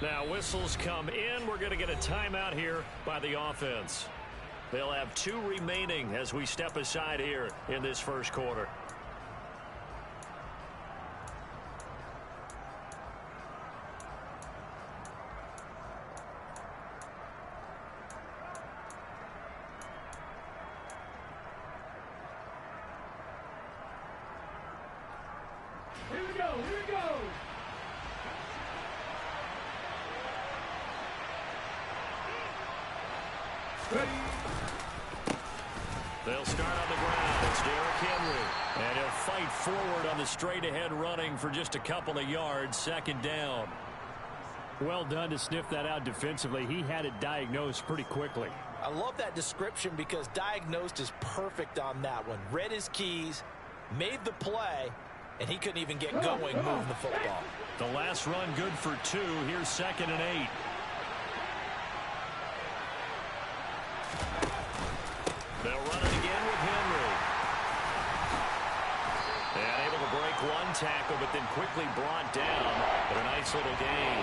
Now whistles come in. We're going to get a timeout here by the offense. They'll have 2 remaining as we step aside here in this first quarter. Here we go, here we go. They'll start on the ground. It's Derrick Henry. And he'll fight forward on the straight-ahead running for just a couple of yards. Second down. Well done to sniff that out defensively. He had it diagnosed pretty quickly. I love that description because diagnosed is perfect on that one. Read his keys, made the play, and he couldn't even get going moving the football. The last run good for 2. Here's 2nd and 8. They'll run it again with Henry. And able to break one tackle, but then quickly brought down. But a nice little gain.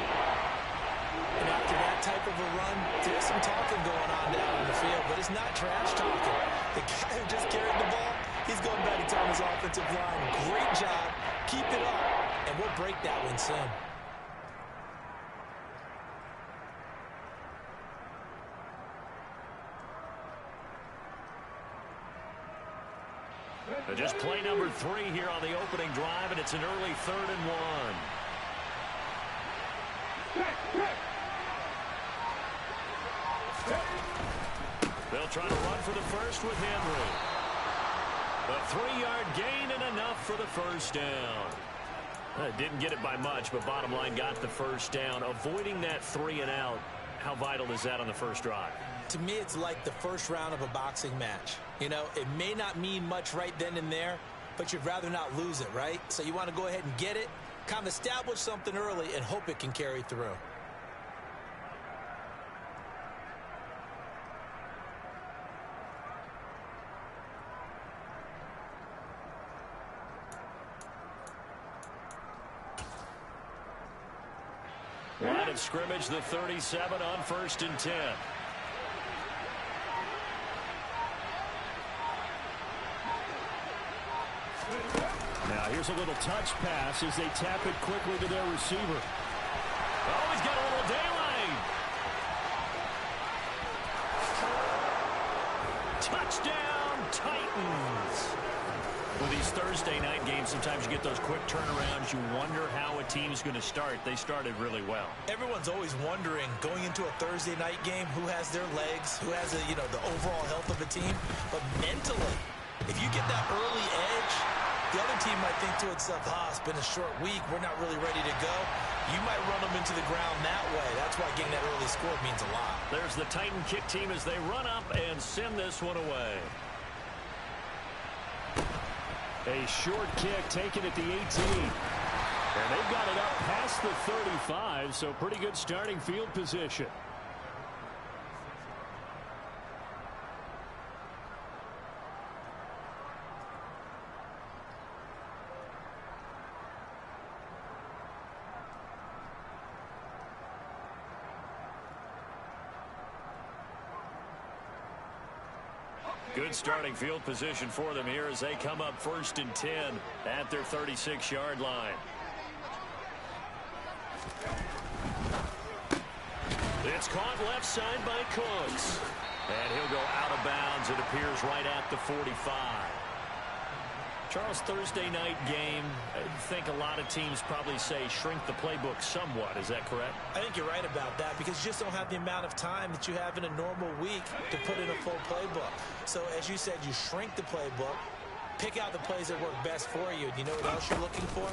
And after that type of a run, there's some talking going on down in the field, but it's not trash talking. The guy who just carried the ball, he's going back and telling his offensive line, great job, keep it up, and we'll break that one soon. Just play number 3 here on the opening drive, and it's an early 3rd and 1. They'll try to run for the first with Henry. A 3-yard gain and enough for the first down. Didn't get it by much, but bottom line got the first down. Avoiding that 3 and out, how vital is that on the first drive? To me, it's like the first round of a boxing match. You know, it may not mean much right then and there, but you'd rather not lose it, right? So you want to go ahead and get it, kind of establish something early, and hope it can carry through. Line of scrimmage, the 37 on 1st and 10. Now here's a little touch pass as they tap it quickly to their receiver. Oh, he's got a little daylight. Touchdown, Titans. With these Thursday night games, sometimes you get those quick turnarounds. You wonder how a team's going to start. They started really well. Everyone's always wondering, going into a Thursday night game, who has their legs, who has the overall health of a team. But mentally, if you get that early edge, the other team might think to itself, it's been a short week, we're not really ready to go. You might run them into the ground that way. That's why getting that early score means a lot. There's the Titan kick team as they run up and send this one away. A short kick taken at the 18. And they've got it up past the 35, so pretty good starting field position. Good starting field position for them here as they come up 1st and 10 at their 36-yard line. It's caught left side by Cooks. And he'll go out of bounds. It appears right at the 45. Charles, Thursday night game, I think a lot of teams probably say shrink the playbook somewhat. Is that correct? I think you're right about that because you just don't have the amount of time that you have in a normal week to put in a full playbook. So as you said, you shrink the playbook, pick out the plays that work best for you. And you know what else you're looking for?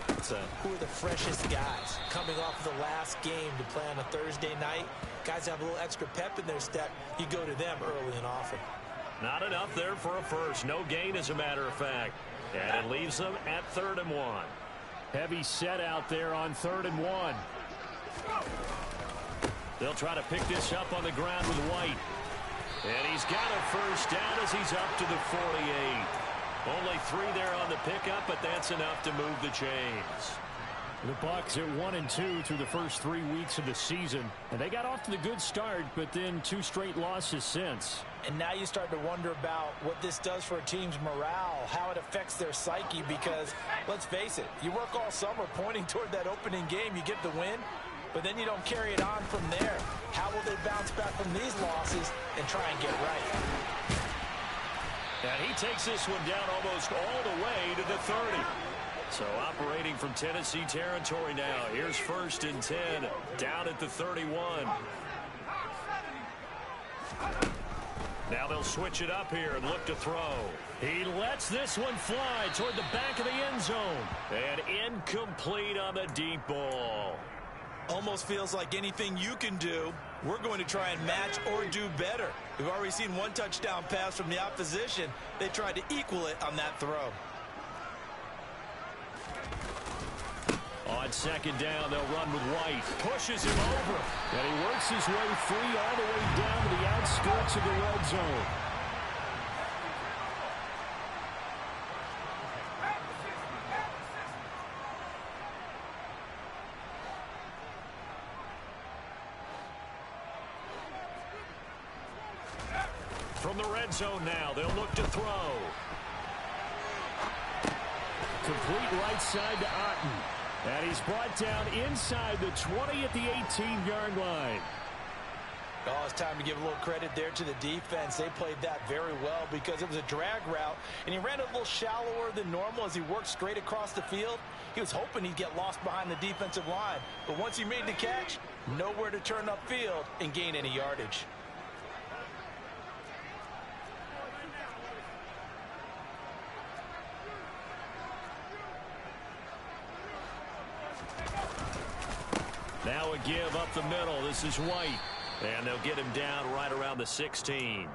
Who are the freshest guys coming off of the last game to play on a Thursday night? Guys have a little extra pep in their step. You go to them early and often. Not enough there for a first. No gain, as a matter of fact. And it leaves them at 3rd and 1. Heavy set out there on 3rd and 1. They'll try to pick this up on the ground with White. And he's got a first down as he's up to the 48. Only 3 there on the pickup, but that's enough to move the chains. The Bucs at 1-2 through the first 3 weeks of the season. And they got off to the good start, but then 2 straight losses since. And now you start to wonder about what this does for a team's morale, how it affects their psyche, because, let's face it, you work all summer pointing toward that opening game, you get the win, but then you don't carry it on from there. How will they bounce back from these losses and try and get right? And he takes this one down almost all the way to the 30. So operating from Tennessee territory now. Here's 1st and 10 down at the 31. Now they'll switch it up here and look to throw. He lets this one fly toward the back of the end zone. And incomplete on the deep ball. Almost feels like anything you can do, we're going to try and match or do better. We've already seen 1 touchdown pass from the opposition. They tried to equal it on that throw. On 2nd down, they'll run with White. Pushes him over. And he works his way free all the way down to the outskirts of the red zone. From the red zone now, they'll look to throw. Complete right side to Otten. And he's brought down inside the 20 at the 18-yard line. Oh, it's time to give a little credit there to the defense. They played that very well because it was a drag route, and he ran a little shallower than normal as he worked straight across the field. He was hoping he'd get lost behind the defensive line, but once he made the catch, nowhere to turn upfield and gain any yardage. Now a give up the middle. This is White. And they'll get him down right around the 16.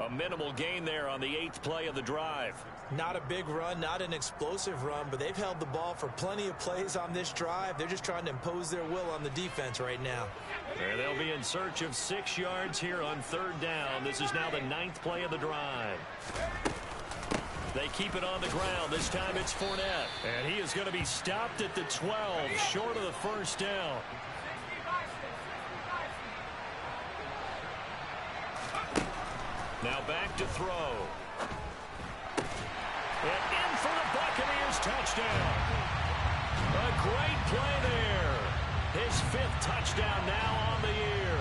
A minimal gain there on the 8th play of the drive. Not a big run, not an explosive run, but they've held the ball for plenty of plays on this drive. They're just trying to impose their will on the defense right now. And they'll be in search of 6 yards here on 3rd down. This is now the 9th play of the drive. They keep it on the ground. This time it's Fournette. And he is going to be stopped at the 12, short of the 1st down. Now back to throw. And in for the Buccaneers touchdown. A great play there. His 5th touchdown now on the year.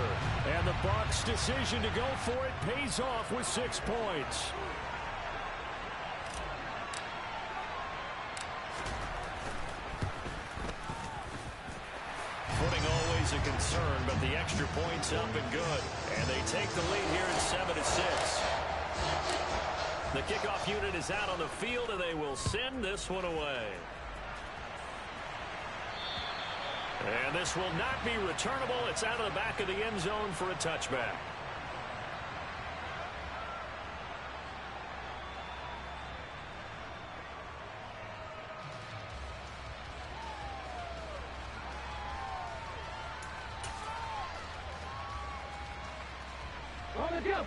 And the Bucs' decision to go for it pays off with 6 points. Footing always a concern, but the extra point's up and good. And they take the lead here at 7-6. The kickoff unit is out on the field, and they will send this one away. And this will not be returnable. It's out of the back of the end zone for a touchback.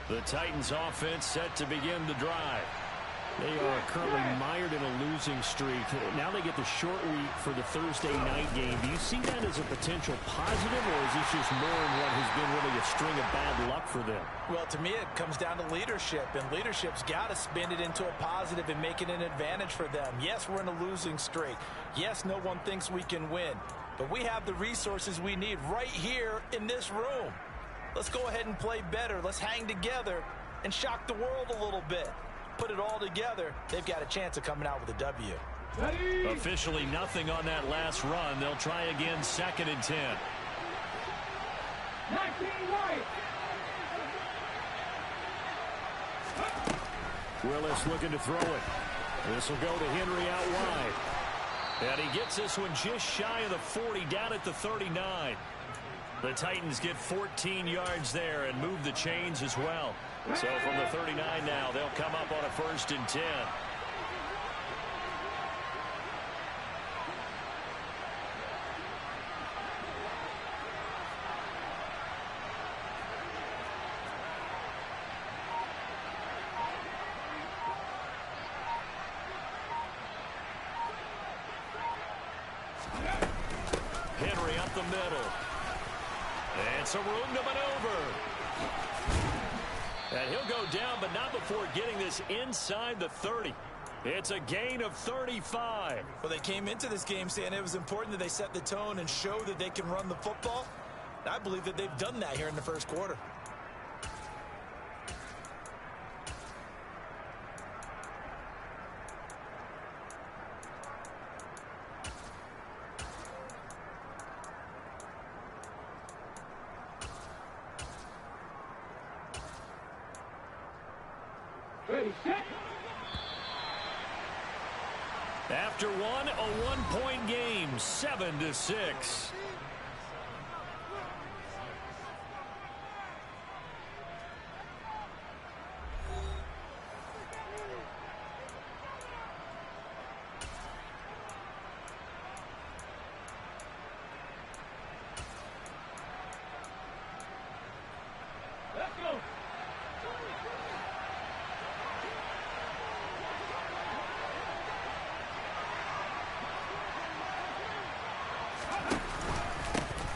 The Titans offense set to begin the drive. They are currently mired in a losing streak. Now they get the short week for the Thursday night game. Do you see that as a potential positive, or is this just more in what has been really a string of bad luck for them? Well, to me, it comes down to leadership, and leadership's got to spin it into a positive and make it an advantage for them. Yes, we're in a losing streak. Yes, no one thinks we can win, but we have the resources we need right here in this room. Let's go ahead and play better. Let's hang together and shock the world a little bit. Put it all together, they've got a chance of coming out with a W. Ready? Officially nothing on that last run. They'll try again 2nd and 10. 19 White. Willis looking to throw it. This will go to Henry out wide. And he gets this one just shy of the 40, down at the 39. The Titans get 14 yards there and move the chains as well. So from the 39 now, they'll come up on a 1st and 10. Henry up the middle. And some room to maneuver. And he'll go down, but not before getting this inside the 30. It's a gain of 35. Well, they came into this game saying it was important that they set the tone and show that they can run the football. I believe that they've done that here in the first quarter. After one, a one-point game, 7-6. Let's go.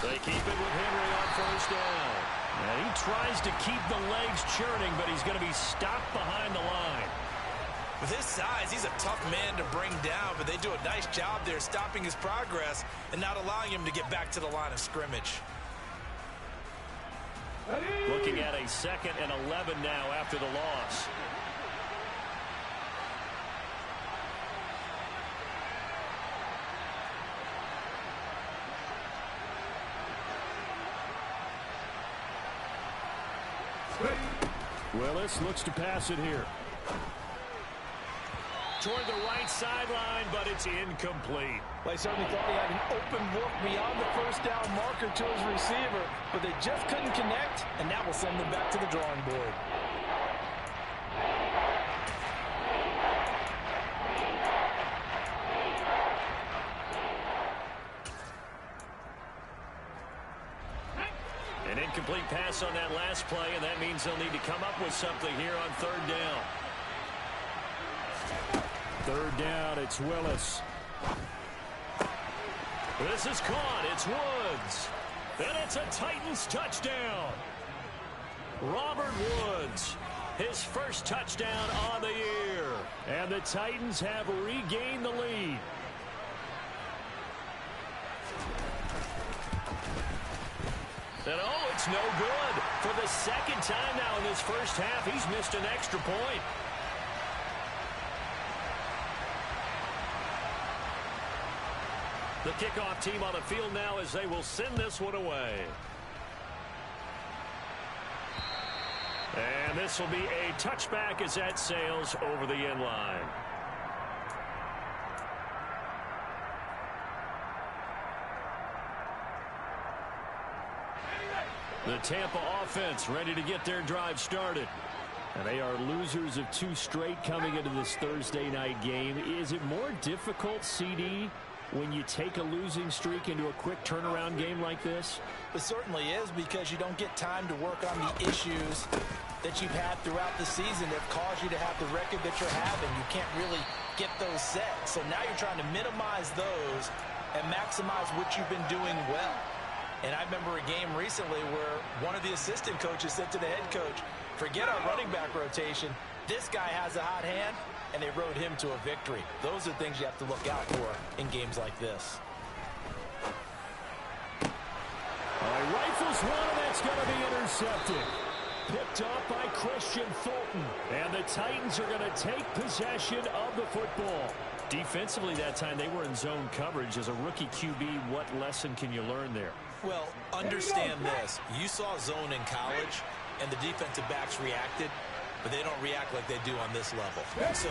They keep it with Henry on first down. And he tries to keep the legs churning, but he's going to be stopped behind the line. With his size, he's a tough man to bring down, but they do a nice job there stopping his progress and not allowing him to get back to the line of scrimmage. Looking at a 2nd and 11 now after the loss. Willis looks to pass it here. Toward the right sideline, but it's incomplete. Well, he certainly thought he had an open look beyond the first down marker to his receiver, but they just couldn't connect, and that will send them back to the drawing board. An incomplete pass on that last play, and that means they'll need to come up with something here on 3rd down. 3rd down, it's Willis. This is caught. It's Woods. And it's a Titans touchdown. Robert Woods, his first touchdown on the year. And the Titans have regained the lead. And oh, it's no good. For the 2nd time now in this first half, he's missed an extra point. The kickoff team on the field now as they will send this one away. And this will be a touchback as that sails over the end line. The Tampa offense ready to get their drive started. And they are losers of 2 straight coming into this Thursday night game. Is it more difficult, CD, when you take a losing streak into a quick turnaround game like this? It certainly is, because you don't get time to work on the issues that you've had throughout the season that have caused you to have the record that you're having. You can't really get those set. So now you're trying to minimize those and maximize what you've been doing well. And I remember a game recently where one of the assistant coaches said to the head coach, forget our running back rotation. This guy has a hot hand, and they rode him to a victory. Those are things you have to look out for in games like this. He rifles one, and that's going to be intercepted. Picked off by Christian Fulton. And the Titans are going to take possession of the football. Defensively that time, they were in zone coverage. As a rookie QB, what lesson can you learn there? Well, understand this. You saw zone in college, and the defensive backs reacted, but they don't react like they do on this level. So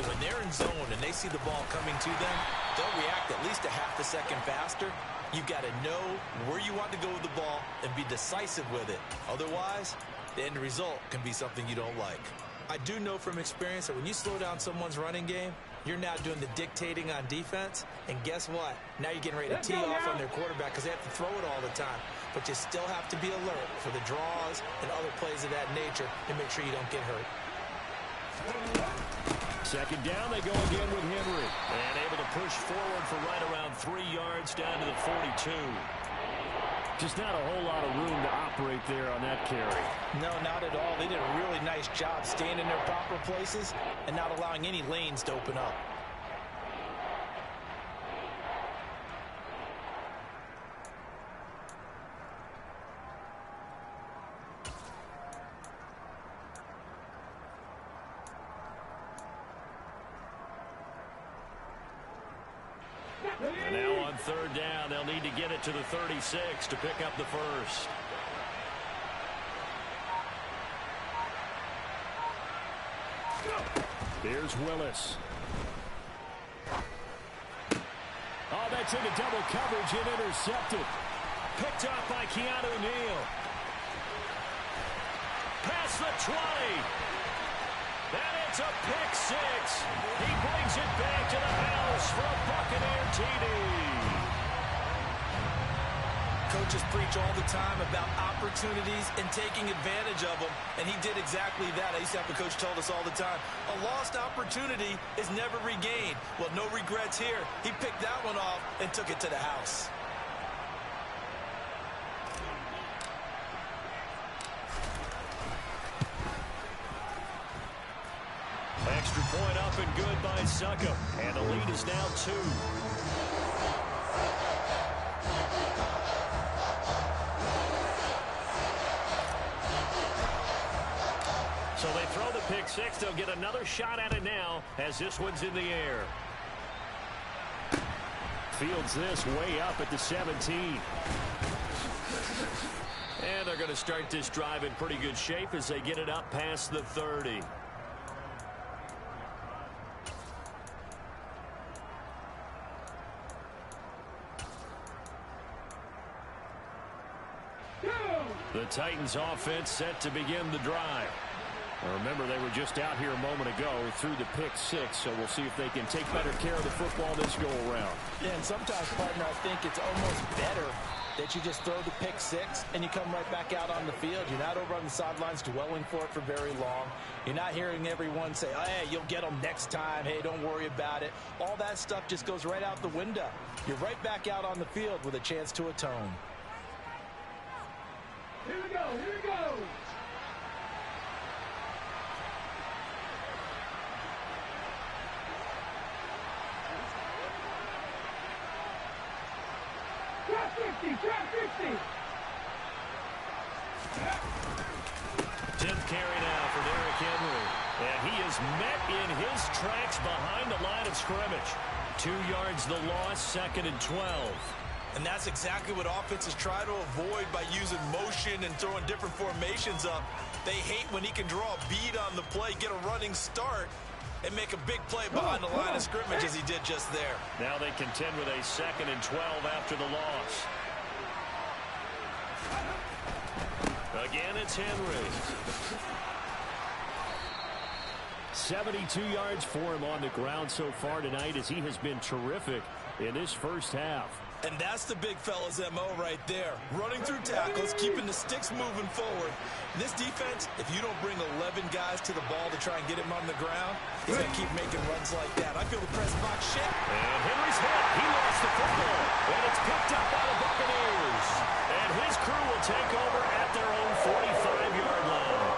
when they're in zone and they see the ball coming to them, they'll react at least a half a second faster. You've got to know where you want to go with the ball and be decisive with it. Otherwise, the end result can be something you don't like. I do know from experience that when you slow down someone's running game, you're now doing the dictating on defense, and guess what? Now you're getting ready to tee off on their quarterback because they have to throw it all the time. But you still have to be alert for the draws and other plays of that nature to make sure you don't get hurt. Second down, they go again with Henry. And able to push forward for right around 3 yards down to the 42. Just not a whole lot of room to operate there on that carry. No, not at all. They did a really nice job staying in their proper places and not allowing any lanes to open up. And now on third down, they'll need to get it to the 36 to pick up the first. Here's Willis. Oh, that's into double coverage and intercepted. Picked off by Keanu Neal. Past the 20. And it's a pick six. He brings it back to the house for a Buccaneer TD. Coaches preach all the time about opportunities and taking advantage of them, and he did exactly that. I used to have a coach told us all the time, a lost opportunity is never regained. Well, no regrets here. He picked that one off and took it to the house. Extra point up and good by Succop. And the lead is now 2. So they throw the pick six. They'll get another shot at it now as this one's in the air. Fields this way up at the 17. And they're going to start this drive in pretty good shape as they get it up past the 30. The Titans offense set to begin the drive. Now remember, they were just out here a moment ago through the pick six, so we'll see if they can take better care of the football this go-around. Yeah, and sometimes, partner, I think it's almost better that you just throw the pick six and you come right back out on the field. You're not over on the sidelines dwelling for it for very long. You're not hearing everyone say, oh, hey, you'll get them next time. Hey, don't worry about it. All that stuff just goes right out the window. You're right back out on the field with a chance to atone. Here we go, here we go. Drop 50, drop 50. 10th carry now for Derrick Henry. And he is met in his tracks behind the line of scrimmage. 2 yards the loss, 2nd and 12. And that's exactly what offenses try to avoid by using motion and throwing different formations up. They hate when he can draw a bead on the play, get a running start, and make a big play behind the line of scrimmage as he did just there. Now they contend with a 2nd and 12 after the loss. Again, it's Henry. 72 yards for him on the ground so far tonight as he has been terrific in this first half. And that's the big fella's M.O. right there. Running through tackles, keeping the sticks moving forward. This defense, if you don't bring 11 guys to the ball to try and get him on the ground, he's going to keep making runs like that. I feel the press box shit. And Henry's hit. He lost the football. And it's picked up by the Buccaneers. And his crew will take over at their own 45-yard line.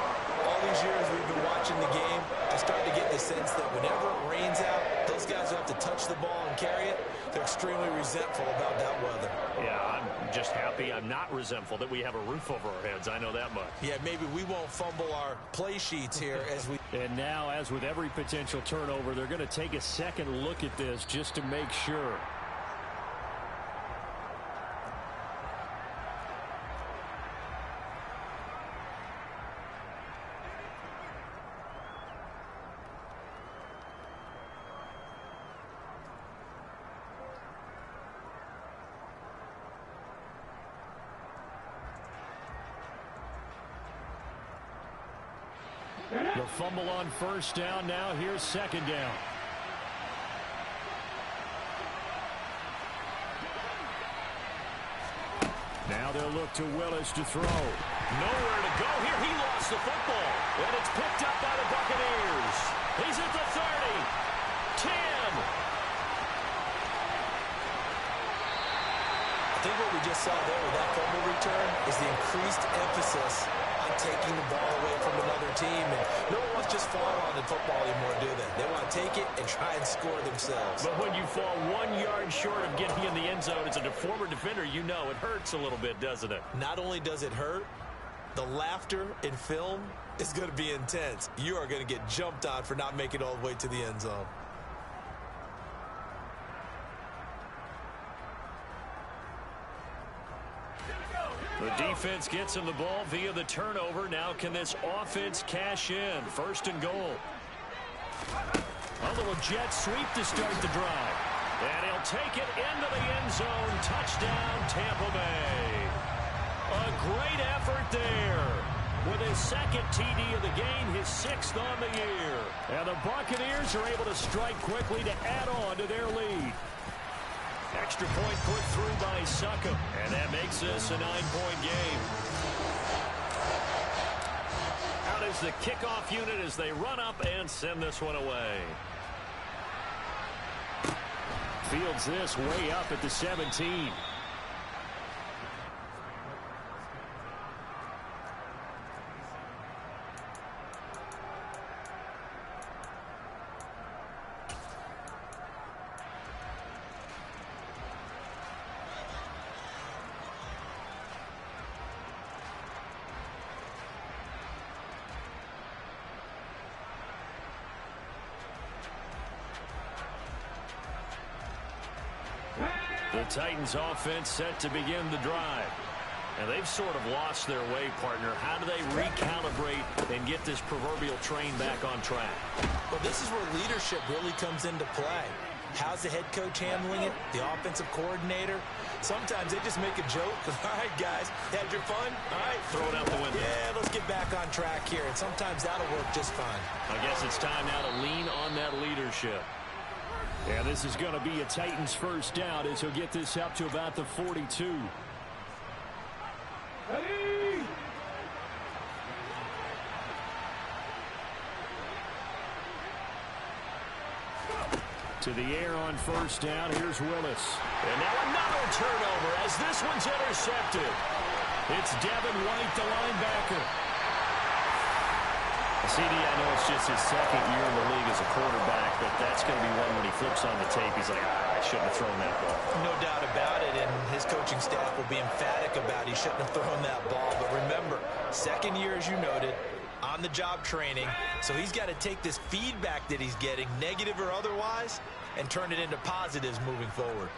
All these years we've been watching the game, I start to get the sense that whenever it rains out, those guys who have to touch the ball and carry it, they're extremely resentful about that weather. Yeah, I'm just happy I'm not resentful that we have a roof over our heads. I know that much. Yeah, maybe we won't fumble our play sheets here as we... And now, as with every potential turnover, they're going to take a second look at this just to make sure. The fumble on first down. Now here's second down. Now they'll look to Willis to throw. Nowhere to go here. He lost the football. And it's picked up by the Buccaneers. He's at the 30. 10. I think what we just saw there with that fumble return is the increased emphasis on taking the ball away from another team. And no one wants just fall on in football anymore, do they? They want to take it and try and score themselves. But when you fall 1 yard short of getting in the end zone as a former defender, you know it hurts a little bit, doesn't it? Not only does it hurt, the laughter in film is going to be intense. You are going to get jumped on for not making it all the way to the end zone. The defense gets him the ball via the turnover. Now can this offense cash in? 1st and goal. A little jet sweep to start the drive. And he'll take it into the end zone. Touchdown, Tampa Bay. A great effort there. With his 2nd TD of the game, his 6th on the year. And the Buccaneers are able to strike quickly to add on to their lead. Extra point put through by Succop, and that makes this a 9-point game. Out is the kickoff unit as they run up and send this one away. Fields this way up at the 17. The Titans offense set to begin the drive. And they've sort of lost their way, partner. How do they recalibrate and get this proverbial train back on track? Well, this is where leadership really comes into play. How's the head coach handling it? The offensive coordinator? Sometimes they just make a joke. All right, guys, had your fun? All right. Throw it out the window. Yeah, let's get back on track here. And sometimes that'll work just fine. I guess it's time now to lean on that leadership. Yeah, this is going to be a Titans 1st down as he'll get this up to about the 42. Ready? To the air on 1st down. Here's Willis. And now another turnover as this one's intercepted. It's Devin White, the linebacker. CD, I know it's just his 2nd year in the league as a quarterback, but that's going to be one when he flips on the tape. He's like, I shouldn't have thrown that ball. No doubt about it, and his coaching staff will be emphatic about he shouldn't have thrown that ball. But remember, 2nd year, as you noted, on-the-job training, so he's got to take this feedback that he's getting, negative or otherwise, and turn it into positives moving forward.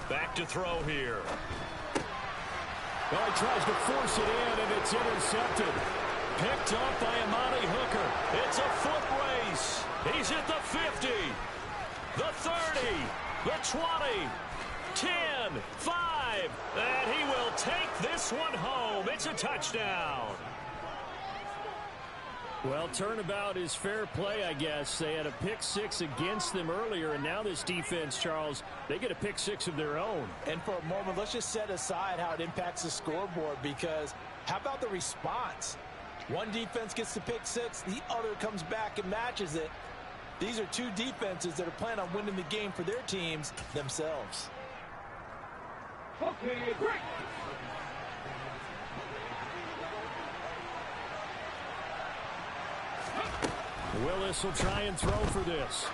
Back to throw here. Well, he tries to force it in, and it's intercepted. Picked up by Amani Hooker. It's a foot race. He's at the 50, the 30, the 20, 10, 5, and he will take this one home. It's a touchdown. Well, turnabout is fair play, I guess. They had a pick 6 against them earlier, and now this defense, Charles, they get a pick 6 of their own. And for a moment, let's just set aside how it impacts the scoreboard, because how about the response? One defense gets the pick 6, the other comes back and matches it. These are two defenses that are planning on winning the game for their teams themselves. Okay, great. Willis will try and throw for this.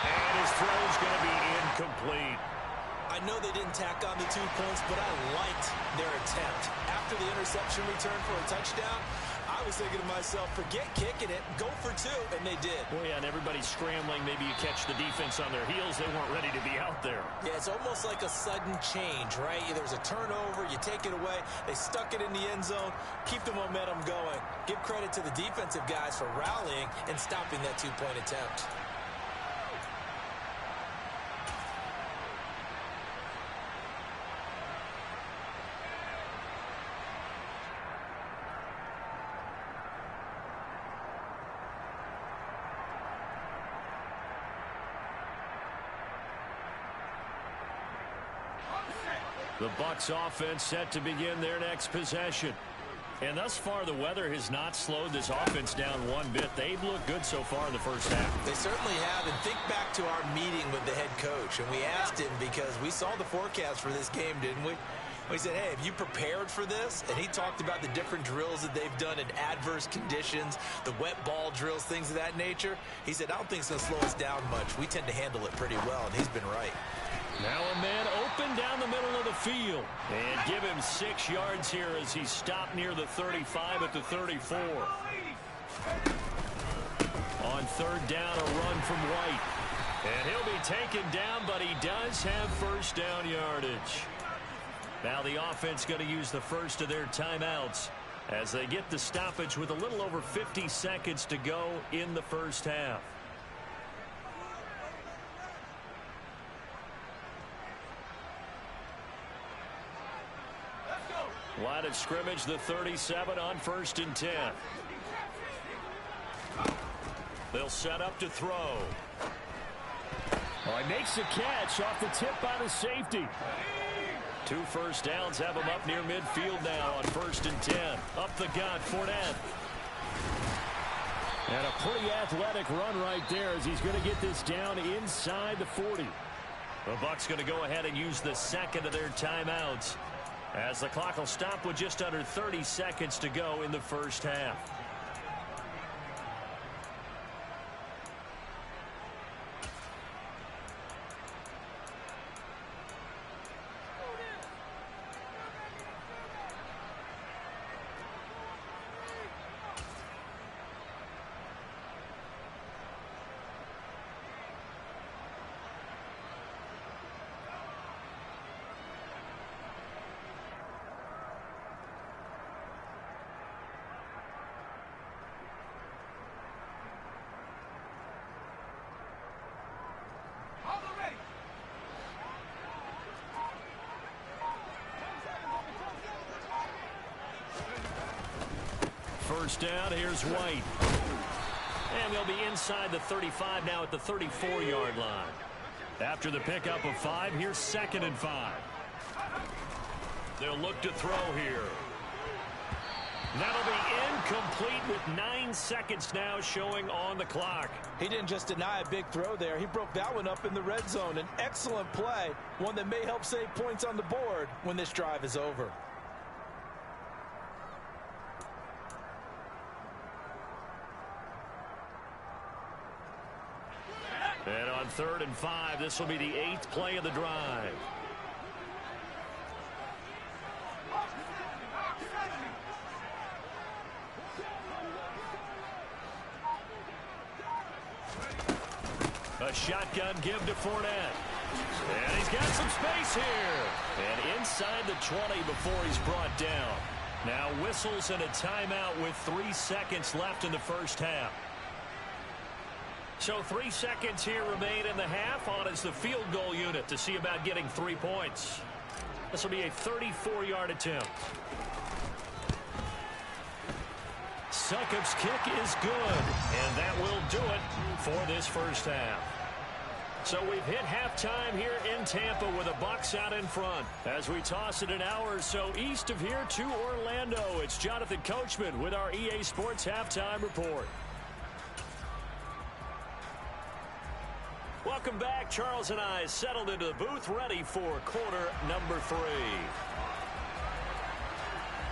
And his throw's going to be incomplete. I know they didn't tack on the 2 points, but I liked their attempt. After the interception return for a touchdown, I was thinking to myself, forget kicking it, go for 2, and they did. Well, yeah, and everybody's scrambling. Maybe you catch the defense on their heels. They weren't ready to be out there. Yeah, it's almost like a sudden change, right? There's a turnover, you take it away, they stuck it in the end zone, keep the momentum going. Give credit to the defensive guys for rallying and stopping that 2-point attempt. The Bucs offense set to begin their next possession. And thus far, the weather has not slowed this offense down one bit. They've looked good so far in the first half. They certainly have. And think back to our meeting with the head coach. And we asked him, because we saw the forecast for this game, didn't we? We said, hey, have you prepared for this? And he talked about the different drills that they've done in adverse conditions, the wet ball drills, things of that nature. He said, I don't think it's going to slow us down much. We tend to handle it pretty well, and he's been right. Now a man open down the middle of the field. And give him 6 yards here as he stopped near the 35 at the 34. On third down, a run from White. And he'll be taken down, but he does have first down yardage. Now the offense going to use the first of their timeouts as they get the stoppage with a little over 50 seconds to go in the first half. Line of scrimmage, the 37 on 1st and 10. They'll set up to throw. Oh, he makes the catch off the tip by the safety. 2 first downs have him up near midfield now on 1st and 10. Up the gut, Fournette. And a pretty athletic run right there as he's going to get this down inside the 40. The Bucs going to go ahead and use the second of their timeouts, as the clock will stop with just under 30 seconds to go in the first half. First down, here's White. And they'll be inside the 35 now at the 34-yard line. After the pickup of 5, here's 2nd and 5. They'll look to throw here. That'll be incomplete with 9 seconds now showing on the clock. He didn't just deny a big throw there. He broke that one up in the red zone. An excellent play, one that may help save points on the board when this drive is over. And on 3rd and 5, this will be the 8th play of the drive. A shotgun give to Fournette. And he's got some space here. And inside the 20 before he's brought down. Now whistles and a timeout with 3 seconds left in the first half. So 3 seconds here remain in the half. On is the field goal unit to see about getting 3 points. This will be a 34-yard attempt. Succop's kick is good, and that will do it for this first half. So we've hit halftime here in Tampa with the Bucs out in front. As we toss it an hour or so east of here to Orlando, it's Jonathan Coachman with our EA Sports Halftime Report. Welcome back. Charles and I settled into the booth, ready for quarter number 3.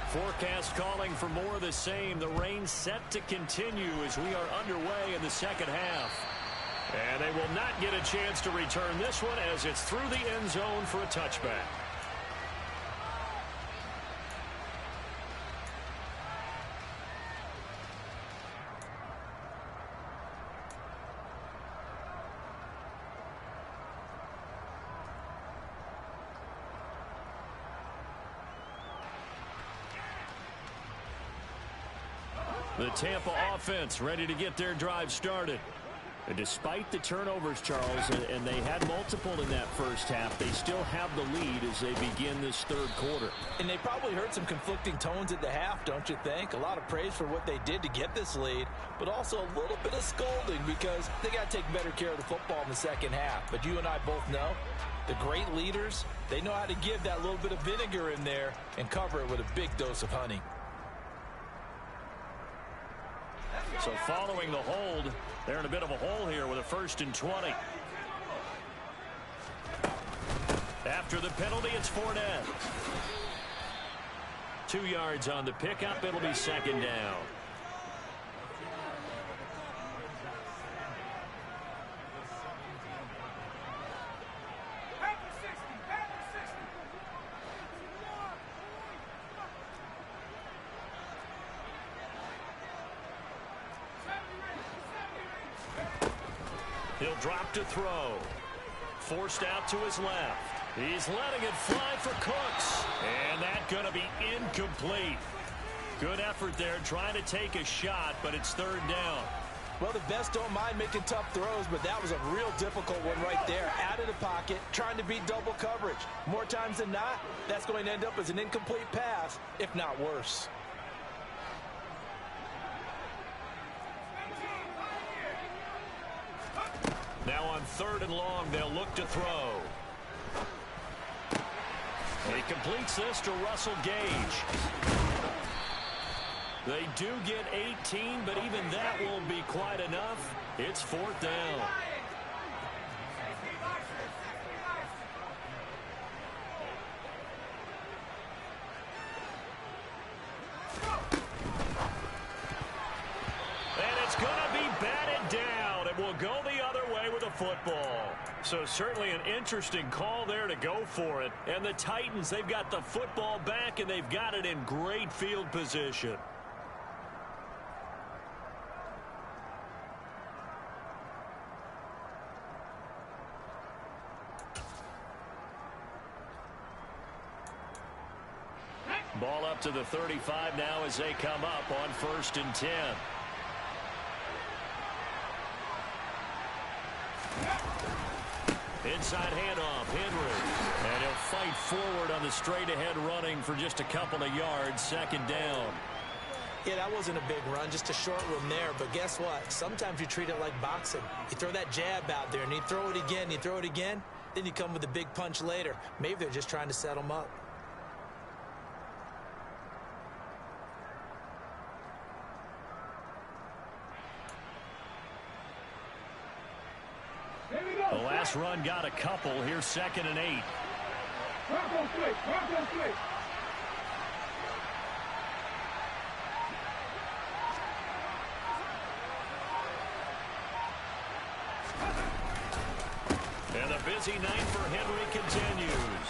Forecast calling for more of the same. The rain set to continue as we are underway in the second half. And they will not get a chance to return this one as it's through the end zone for a touchback. The Tampa offense ready to get their drive started. And despite the turnovers, Charles, and they had multiple in that first half, they still have the lead as they begin this third quarter. And they probably heard some conflicting tones at the half, don't you think? A lot of praise for what they did to get this lead, but also a little bit of scolding because they got to take better care of the football in the second half. But you and I both know The great leaders, they know how to give that little bit of vinegar in there and cover it with a big dose of honey. So following the hold, they're in a bit of a hole here with a 1st and 20. After the penalty, it's Fournette. 2 yards on the pickup. It'll be 2nd down. He'll drop to throw. Forced out to his left. He's letting it fly for Cooks. And that's going to be incomplete. Good effort there trying to take a shot, but it's 3rd down. Well, the best don't mind making tough throws, but that was a real difficult one right there. Out of the pocket, trying to beat double coverage. More times than not, that's going to end up as an incomplete pass, if not worse. Now on 3rd and long, they'll look to throw. He completes this to Russell Gage. They do get 18, but even that won't be quite enough. It's 4th down. And it's going to be batted down. It will go the other way with a football. So certainly an interesting call there to go for it. And the Titans, they've got the football back, and they've got it in great field position. Ball up to the 35 now as they come up on 1st and 10. Inside handoff, Henry. And he'll fight forward on the straight-ahead running for just a couple of yards. 2nd down. Yeah, that wasn't a big run, just a short one there. But guess what? Sometimes you treat it like boxing. You throw that jab out there, and you throw it again, you throw it again. Then you come with a big punch later. Maybe they're just trying to set them up. The last run got a couple. Here's 2nd and 8. Bronco switch, Bronco switch. And the busy night for Henry continues.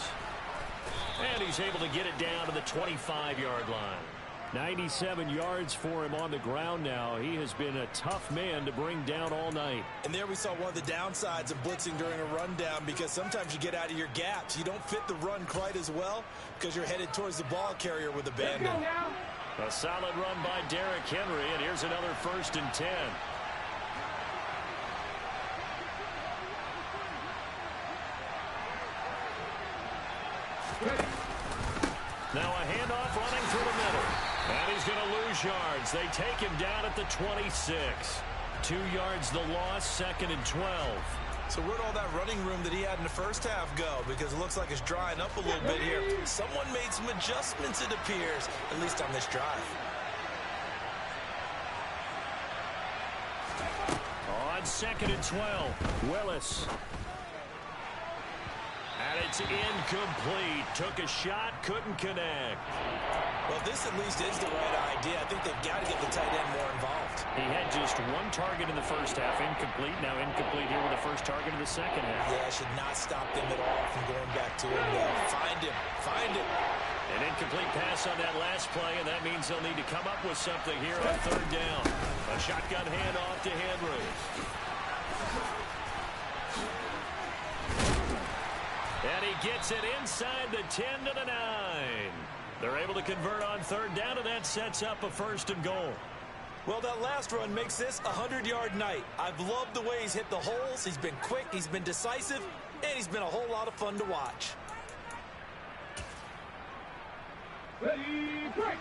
And he's able to get it down to the 25-yard line. 97 yards for him on the ground now. He has been a tough man to bring down all night. And there we saw one of the downsides of blitzing during a rundown, because sometimes you get out of your gaps. You don't fit the run quite as well because you're headed towards the ball carrier with abandon. A solid run by Derrick Henry, and here's another 1st and 10. Now a handoff running through the middle. And he's going to lose yards. They take him down at the 26. 2 yards the loss, 2nd and 12. So where'd all that running room that he had in the first half go? Because it looks like it's drying up a little bit here. Someone made some adjustments, it appears, at least on this drive. On 2nd and 12, Willis. And it's incomplete. Took a shot, couldn't connect. Well, this at least is the right idea. I think they've got to get the tight end more involved. He had just 1 target in the first half, incomplete. Now incomplete here with the first target in the second half. Yeah, should not stop them at all from going back to him. Find him. Find him. An incomplete pass on that last play, and that means they'll need to come up with something here on 3rd down. A shotgun handoff to Henry. And he gets it inside the 10 to the 9. They're able to convert on 3rd down, and that sets up a 1st and goal. Well, that last run makes this a 100-yard night. I've loved the way he's hit the holes. He's been quick, he's been decisive, and he's been a whole lot of fun to watch. Ready, break.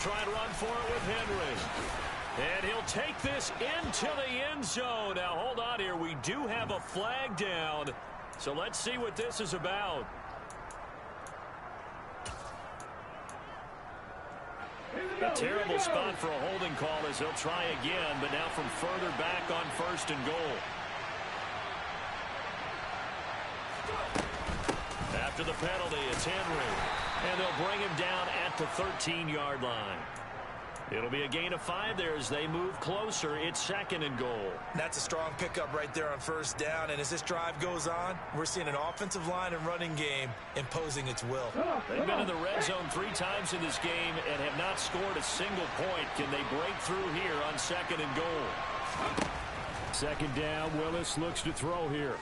try and run for it with Henry. And he'll take this into the end zone. Now, hold on here. We do have a flag down. So let's see what this is about. A terrible spot for a holding call as he'll try again, but now from further back on 1st and goal. After the penalty, it's Henry. And they'll bring him down at the 13-yard line. It'll be a gain of 5 there as they move closer. It's 2nd and goal. That's a strong pickup right there on 1st down. And as this drive goes on, we're seeing an offensive line and running game imposing its will. They've been in the red zone 3 times in this game and have not scored a single point. Can they break through here on 2nd and goal? 2nd down. Willis looks to throw here.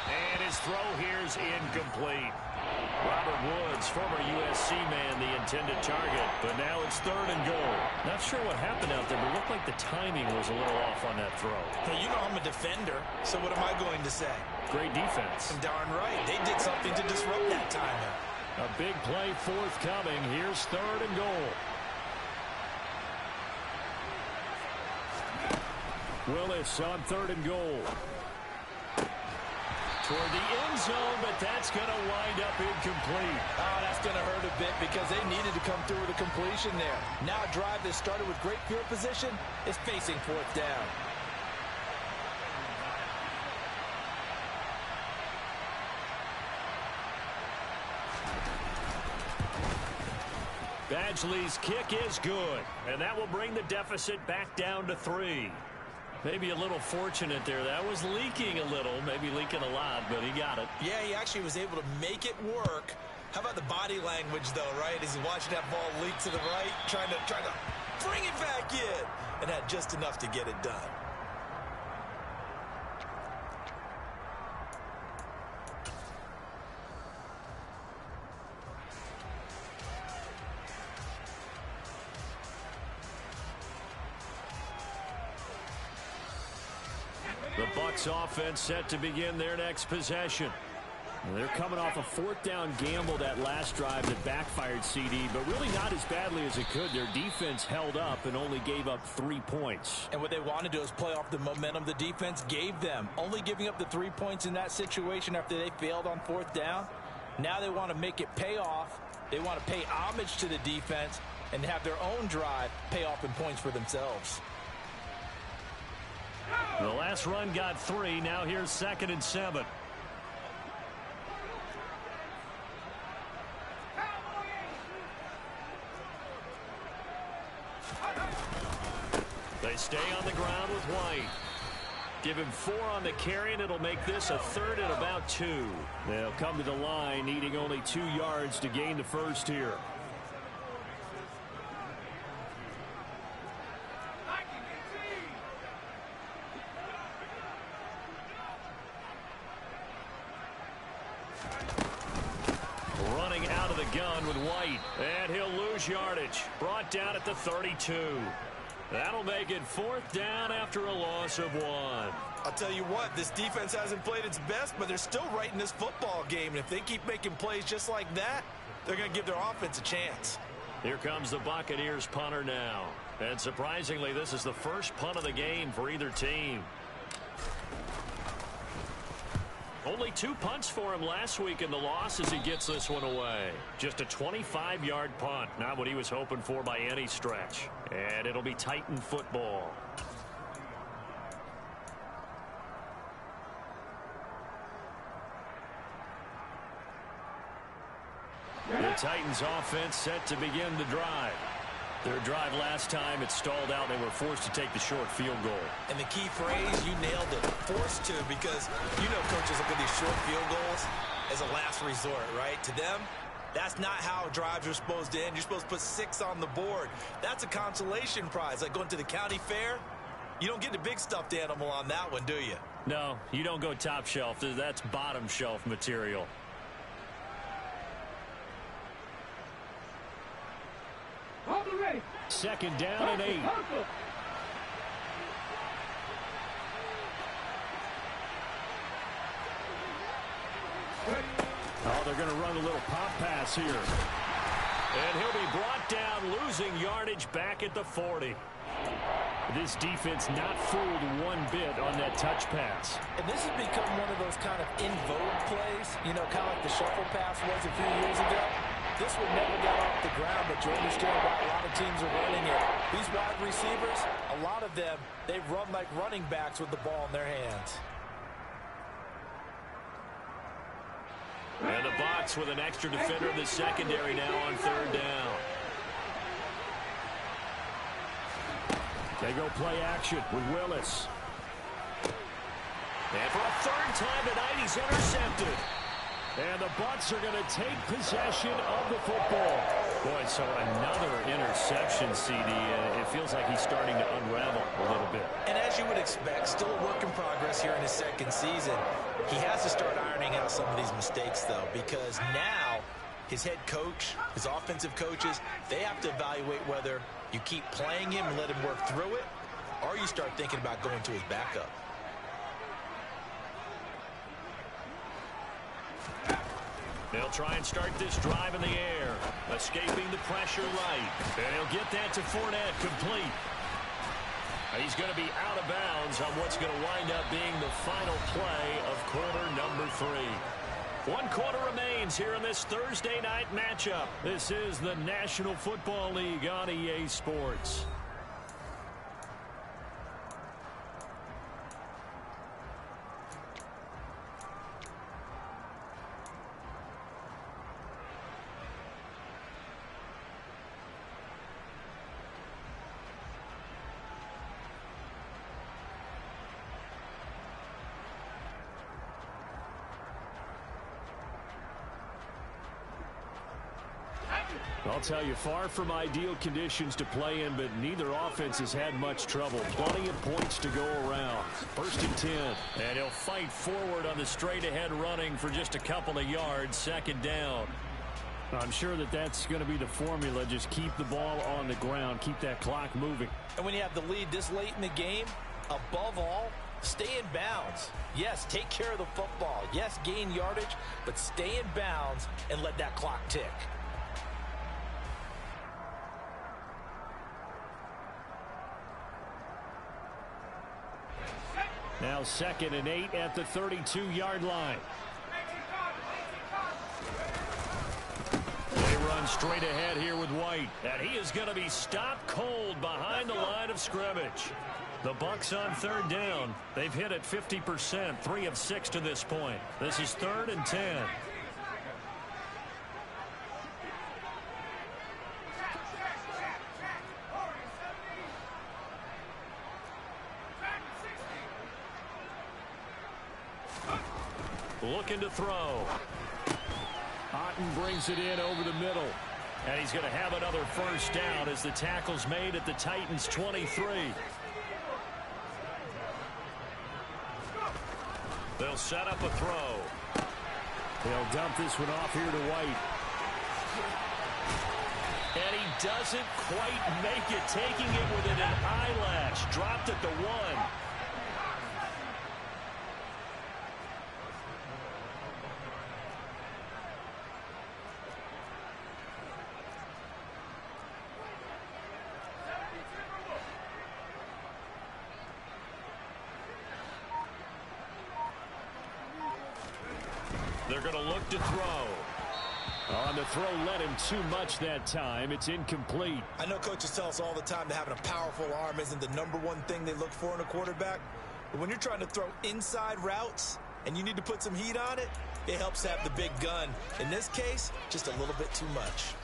And his throw here is incomplete. Robert Woods, former USC man, the intended target. But now it's 3rd and goal. Not sure what happened out there, but it looked like the timing was a little off on that throw. Hey, you know I'm a defender, so what am I going to say? Great defense. Darn right. They did something to disrupt that timing. A big play forthcoming. Here's 3rd and goal. Willis on 3rd and goal. Toward the end zone, but that's going to wind up incomplete. Oh, that's going to hurt a bit because they needed to come through with a completion there. Now a drive that started with great field position is facing 4th down. Badgley's kick is good, and that will bring the deficit back down to 3. Maybe a little fortunate there. That was leaking a little, maybe leaking a lot, but he got it. Yeah, he actually was able to make it work. How about the body language, though, right? As he's watching that ball leak to the right, trying to bring it back in, and had just enough to get it done. The Bucs offense set to begin their next possession. They're coming off a 4th down gamble that last drive that backfired CD, but really not as badly as it could. Their defense held up and only gave up 3 points. And what they want to do is play off the momentum the defense gave them. Only giving up the 3 points in that situation after they failed on 4th down. Now they want to make it pay off. They want to pay homage to the defense and have their own drive pay off in points for themselves. The last run got 3. Now here's 2nd and 7. They stay on the ground with White. Give him 4 on the carry, and it'll make this a 3rd and about 2. They'll come to the line, needing only 2 yards to gain the first here. Running out of the gun with White, and he'll lose yardage. Brought down at the 32. That'll make it 4th down after a loss of 1. I'll tell you what, this defense hasn't played its best, but they're still right in this football game. And if they keep making plays just like that, they're going to give their offense a chance. Here comes the Buccaneers punter now. And surprisingly, this is the first punt of the game for either team. Only 2 punts for him last week in the loss as he gets this one away. Just a 25-yard punt. Not what he was hoping for by any stretch. And it'll be Titan football. The Titans offense set to begin the drive. Their drive last time, it stalled out. They were forced to take the short field goal. And the key phrase, you nailed it, forced to, because you know coaches look at these short field goals as a last resort, right? To them, that's not how drives are supposed to end. You're supposed to put 6 on the board. That's a consolation prize, like going to the county fair. You don't get the big stuffed animal on that one, do you? No, you don't go top shelf. That's bottom shelf material. Ready. 2nd down and 8. Oh, they're going to run a little pop pass here. And he'll be brought down, losing yardage back at the 40. This defense not fooled one bit on that touch pass. And this has become one of those kind of in vogue plays, you know, kind of like the shuffle pass was a few years ago. This one never got off the ground, but you understand why a lot of teams are running it. These wide receivers, a lot of them, they run like running backs with the ball in their hands. And the Bucs with an extra defender in the secondary now on third down. They go play action with Willis. And for a third time tonight, he's intercepted. And the Bucs are going to take possession of the football. Boy, so another interception, CD. It feels like he's starting to unravel a little bit. And as you would expect, still a work in progress here in his second season. He has to start ironing out some of these mistakes, though, because now his head coach, his offensive coaches, they have to evaluate whether you keep playing him and let him work through it, or you start thinking about going to his backup. They'll try and start this drive in the air, escaping the pressure right. And he'll get that to Fournette, complete. He's going to be out of bounds on what's going to wind up being the final play of quarter number 3. 1 quarter remains here in this Thursday night matchup. This is the National Football League on EA Sports. I'll tell you, far from ideal conditions to play in, but neither offense has had much trouble. Plenty of points to go around. 1st and 10. And he'll fight forward on the straight-ahead running for just a couple of yards, 2nd down. I'm sure that that's going to be the formula. Just keep the ball on the ground. Keep that clock moving. And when you have the lead this late in the game, above all, stay in bounds. Yes, take care of the football. Yes, gain yardage, but stay in bounds and let that clock tick. Now 2nd and 8 at the 32-yard line. They run straight ahead here with White. And he is going to be stopped cold behind the line of scrimmage. The Bucs on 3rd down. They've hit it 50%, 3 of 6 to this point. This is 3rd and 10. Looking to throw. Otten brings it in over the middle. And he's going to have another first down as the tackle's made at the Titans' 23. They'll set up a throw. They'll dump this one off here to White. And he doesn't quite make it, taking it within an eyelash. Dropped at the 1. They're going to look to throw. On the throw, led him too much that time. It's incomplete. I know coaches tell us all the time that having a powerful arm isn't the #1 thing they look for in a quarterback. But when you're trying to throw inside routes and you need to put some heat on it, it helps have the big gun. In this case, just a little bit too much.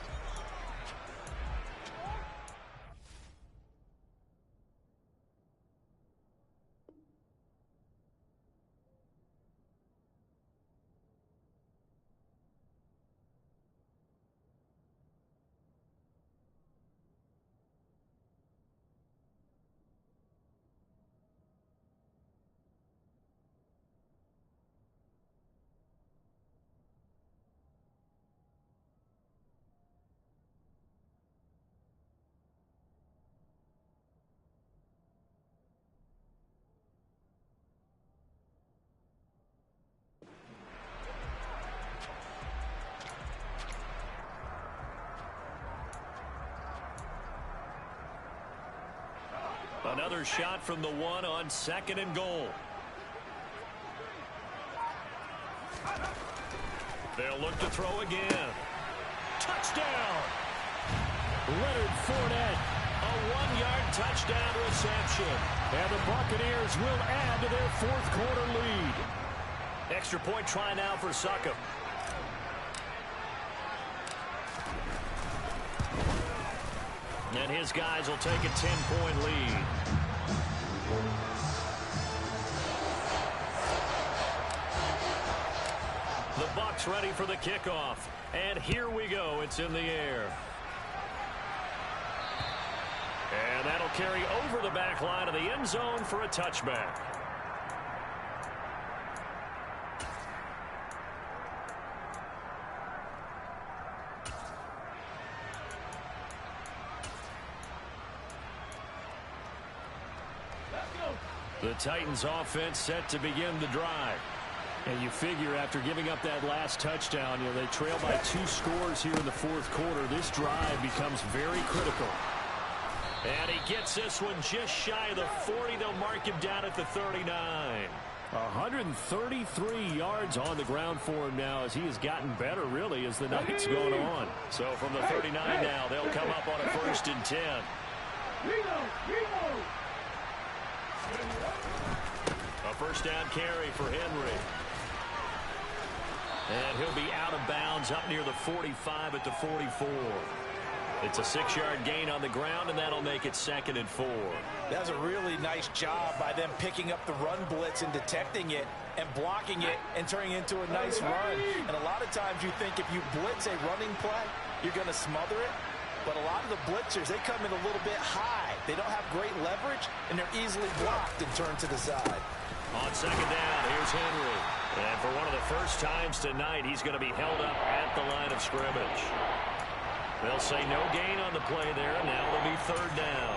another shot from the one on 2nd and goal. They'll look to throw again. Touchdown! Leonard Fournette. A 1-yard touchdown reception. And the Buccaneers will add to their 4th quarter lead. Extra point try now for Succop. And his guys will take a 10-point lead. The Bucs ready for the kickoff. And here we go. It's in the air. And that'll carry over the back line of the end zone for a touchback. The Titans offense set to begin the drive. And you figure after giving up that last touchdown, they trail by 2 scores here in the 4th quarter. This drive becomes very critical. And he gets this one just shy of the 40. They'll mark him down at the 39. 133 yards on the ground for him now as he has gotten better, really, as the night's gone on. So from the 39 now, they'll come up on a 1st and 10. A 1st down carry for Henry. And he'll be out of bounds up near the 45 at the 44. It's a 6-yard gain on the ground, and that'll make it 2nd and 4. That's a really nice job by them picking up the run blitz and detecting it and blocking it and turning it into a nice run. And a lot of times you think if you blitz a running play, you're going to smother it. But a lot of the blitzers, they come in a little bit high. They don't have great leverage, and they're easily blocked and turned to the side. On 2nd down, here's Henry. And for one of the first times tonight, he's going to be held up at the line of scrimmage. They'll say no gain on the play there, and now it'll be 3rd down.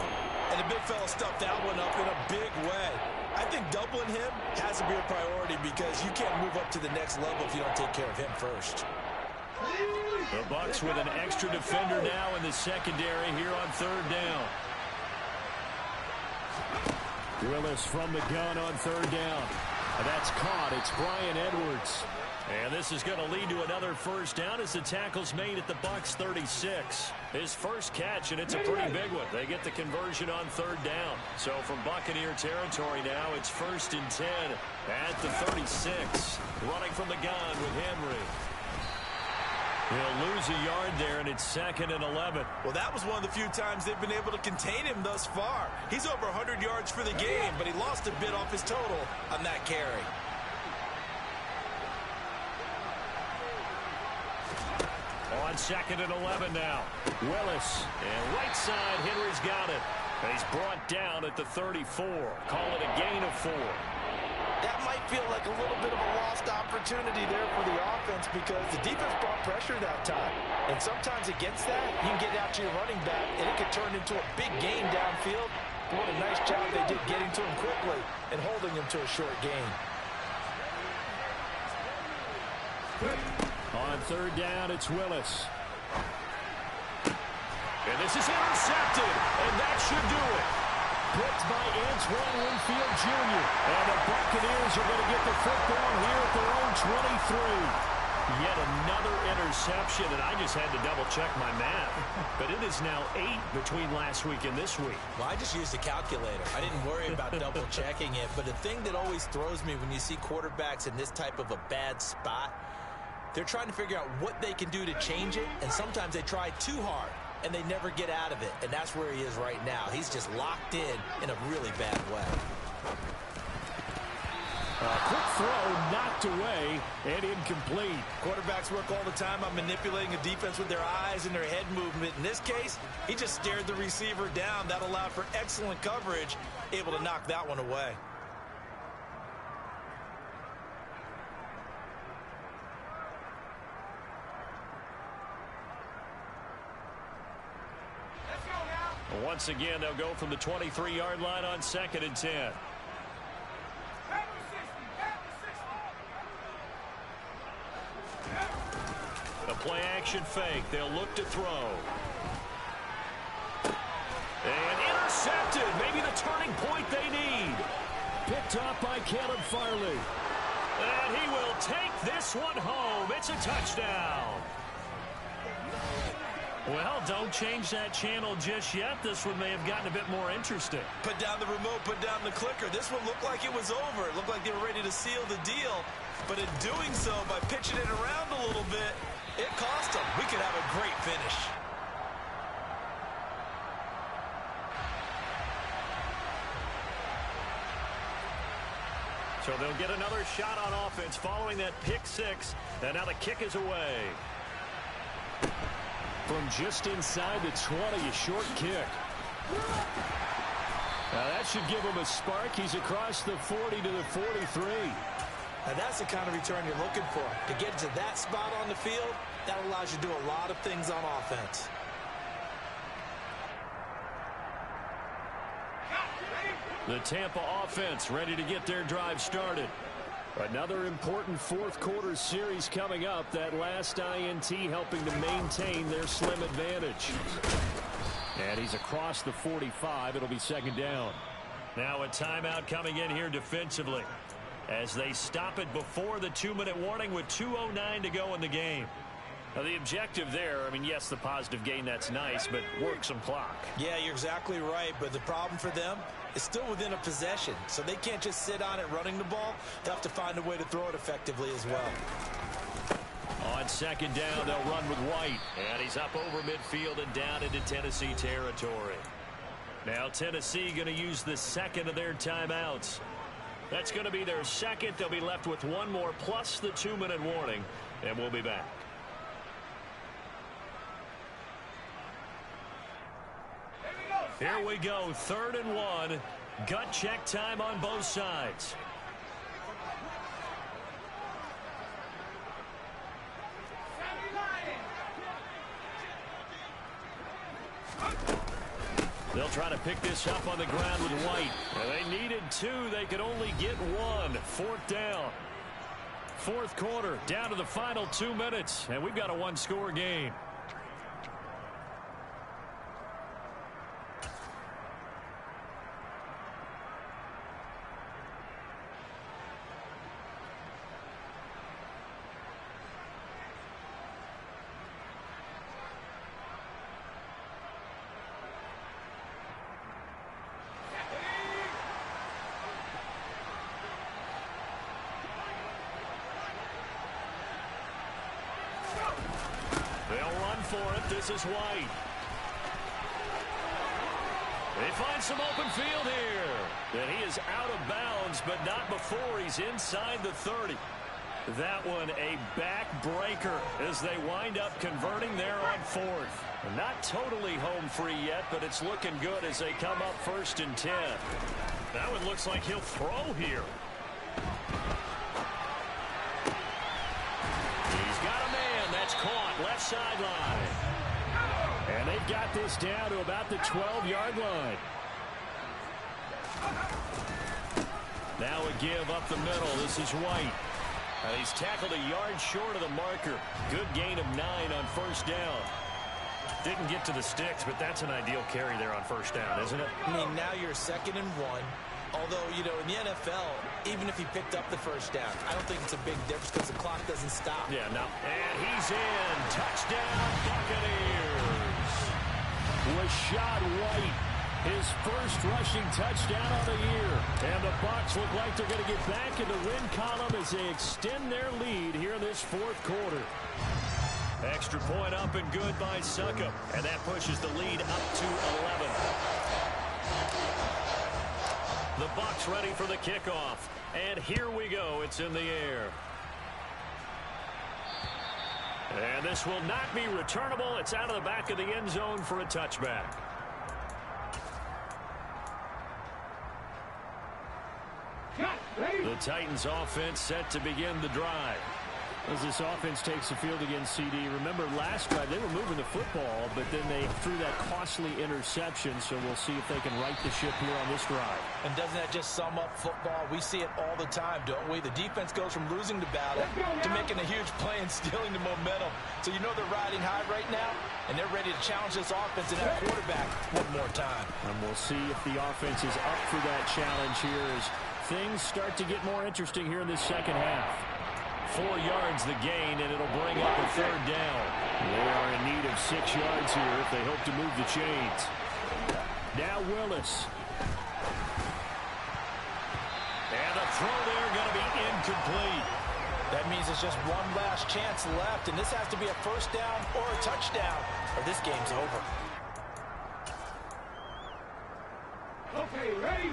And the big fella stuffed that one up in a big way. I think doubling him has to be a priority because you can't move up to the next level if you don't take care of him first. The Bucs with an extra defender now in the secondary here on 3rd down. Willis from the gun on 3rd down. And that's caught. It's Bryan Edwards. And this is going to lead to another 1st down as the tackle's made at the Bucs 36. His first catch, and it's a pretty big one. They get the conversion on 3rd down. So from Buccaneer territory now, it's 1st and 10 at the 36. Running from the gun with Henry. He'll lose a yard there, and it's 2nd and 11. Well, that was one of the few times they've been able to contain him thus far. He's over 100 yards for the game, but he lost a bit off his total on that carry. On 2nd and 11 now. Willis. And right side, Henry's got it. And he's brought down at the 34. Call it a gain of 4. That might feel like a little bit of a lost opportunity there for the offense because the defense brought pressure that time. And sometimes against that, you can get out to your running back, and it could turn into a big gain downfield. But what a nice job they did getting to him quickly and holding him to a short gain. On 3rd down, it's Willis. And this is intercepted, and that should do it. Picked by Antoine Winfield Jr. And the Buccaneers are going to get the football here at their own 23. Yet another interception, and I just had to double-check my math. But it is now 8 between last week and this week. Well, I just used a calculator. I didn't worry about double-checking it. But the thing that always throws me when you see quarterbacks in this type of a bad spot, they're trying to figure out what they can do to change it, and sometimes they try too hard, and they never get out of it. And that's where he is right now. He's just locked in a really bad way. Quick throw knocked away and incomplete. Quarterbacks work all the time on manipulating a defense with their eyes and their head movement. In this case, he just stared the receiver down. That allowed for excellent coverage, able to knock that one away. Once again, they'll go from the 23-yard line on 2nd and 10. A play-action fake. They'll look to throw. And intercepted. Maybe the turning point they need. Picked off by Caleb Farley. And he will take this one home. It's a touchdown. Well, don't change that channel just yet. This one may have gotten a bit more interesting. Put down the remote, put down the clicker. This one looked like it was over. It looked like they were ready to seal the deal. But in doing so, by pitching it around a little bit, it cost them. We could have a great finish. So they'll get another shot on offense following that pick six. And now the kick is away. From just inside the 20, a short kick. Now that should give him a spark. He's across the 40 to the 43. And that's the kind of return you're looking for. To get to that spot on the field, that allows you to do a lot of things on offense. The Tampa offense ready to get their drive started. Another important fourth quarter series coming up. That last INT helping to maintain their slim advantage. And he's across the 45. It'll be second down. Now a timeout coming in here defensively as they stop it before the 2-minute warning with 2:09 to go in the game. Now the objective there, I mean, yes, the positive gain, that's nice, but work some clock. Yeah, you're exactly right, but the problem for them is still within a possession, so they can't just sit on it running the ball. They'll have to find a way to throw it effectively as well. On second down, they'll run with White, and he's up over midfield and down into Tennessee territory. Now Tennessee going to use the second of their timeouts. That's going to be their second. They'll be left with one more plus the 2-minute warning, and we'll be back. Here we go, 3rd and 1. Gut check time on both sides. They'll try to pick this up on the ground with White. And they needed 2. They could only get 1. 4th down. 4th quarter, down to the final 2 minutes. And we've got a 1-score game. They'll run for it. This is White. They find some open field here. And he is out of bounds, but not before he's inside the 30. That one a backbreaker as they wind up converting there on 4th. Not totally home free yet, but it's looking good as they come up 1st and 10. That one looks like he'll throw here. Caught left sideline. And they've got this down to about the 12-yard line. Now a give up the middle. This is White. And he's tackled a yard short of the marker. Good gain of 9 on 1st down. Didn't get to the sticks, but that's an ideal carry there on 1st down, isn't it? I mean, now you're 2nd and 1. Although, you know, in the NFL, even if he picked up the 1st down, I don't think it's a big difference because the clock doesn't stop. Yeah, no. And he's in. Touchdown, Buccaneers. Rashad White, his first rushing touchdown of the year. And the Bucs look like they're going to get back in the win column as they extend their lead here in this 4th quarter. Extra point up and good by Succop. And that pushes the lead up to 11. The Bucs ready for the kickoff. And here we go. It's in the air. And this will not be returnable. It's out of the back of the end zone for a touchback. The Titans offense set to begin the drive. As this offense takes the field against CD, remember last drive they were moving the football, but then they threw that costly interception, so we'll see if they can right the ship here on this drive. And doesn't that just sum up football? We see it all the time, don't we? The defense goes from losing the battle to making a huge play and stealing the momentum. So you know they're riding high right now, and they're ready to challenge this offense and that quarterback one more time. And we'll see if the offense is up for that challenge here as things start to get more interesting here in this second half. 4 yards the gain, and it'll bring up a third down. They are in need of 6 yards here if they hope to move the chains. Now Willis. And the throw there going to be incomplete. That means it's just one last chance left, and this has to be a first down or a touchdown, or this game's over. Okay, ready?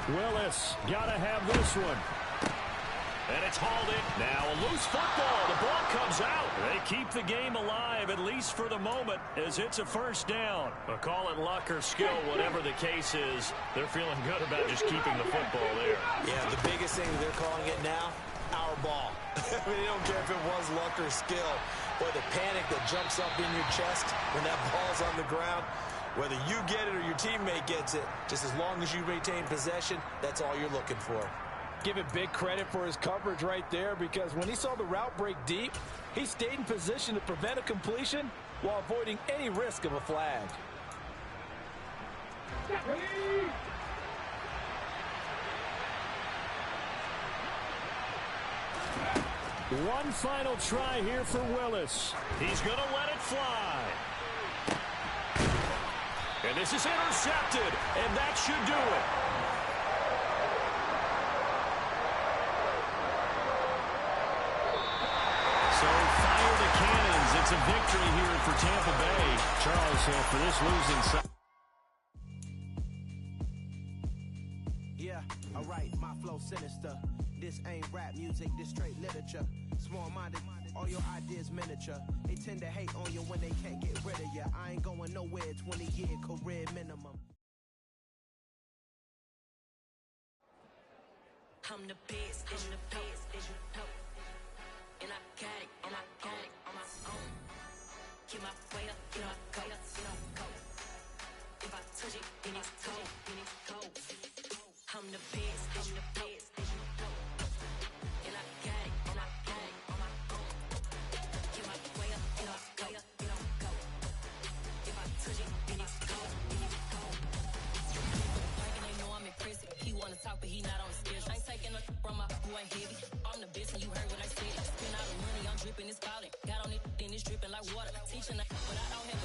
Willis, gotta have this one. And it's hauled in. Now a loose football. The ball comes out. They keep the game alive, at least for the moment, as it's a first down. But call it luck or skill, whatever the case is, they're feeling good about just keeping the football there. Yeah, the biggest thing they're calling it now, our ball. I mean, they don't care if it was luck or skill. Boy, the panic that jumps up in your chest when that ball's on the ground, whether you get it or your teammate gets it, just as long as you maintain possession, that's all you're looking for. Give it big credit for his coverage right there, because when he saw the route break deep, he stayed in position to prevent a completion while avoiding any risk of a flag. One final try here for Willis. He's going to let it fly. And this is intercepted, and that should do it. So fire the cannons. It's a victory here for Tampa Bay. Charles, for this losing side. Yeah, alright, my flow sinister. This ain't rap music, this straight literature. Small-minded, all your ideas miniature. They tend to hate on you when they can't get rid of you. I ain't going nowhere, 20-year career minimum. I'm the best, I'm the best, as you know. And I got it on my own. Keep my way up, you know I go. If I touch it, then it's cold. I'm the best, as you know. And I got it on my own. Keep my way up, you know I go. If I touch it, then it's cold. Like they know I'm impressive. He wanna talk, but he not on the schedule. I ain't taking no from my boy heavy. I'm the best, and you heard what I said. Spend all the money, I'm dripping, it's falling. Got on it, then it's dripping like water. Teaching, but I don't have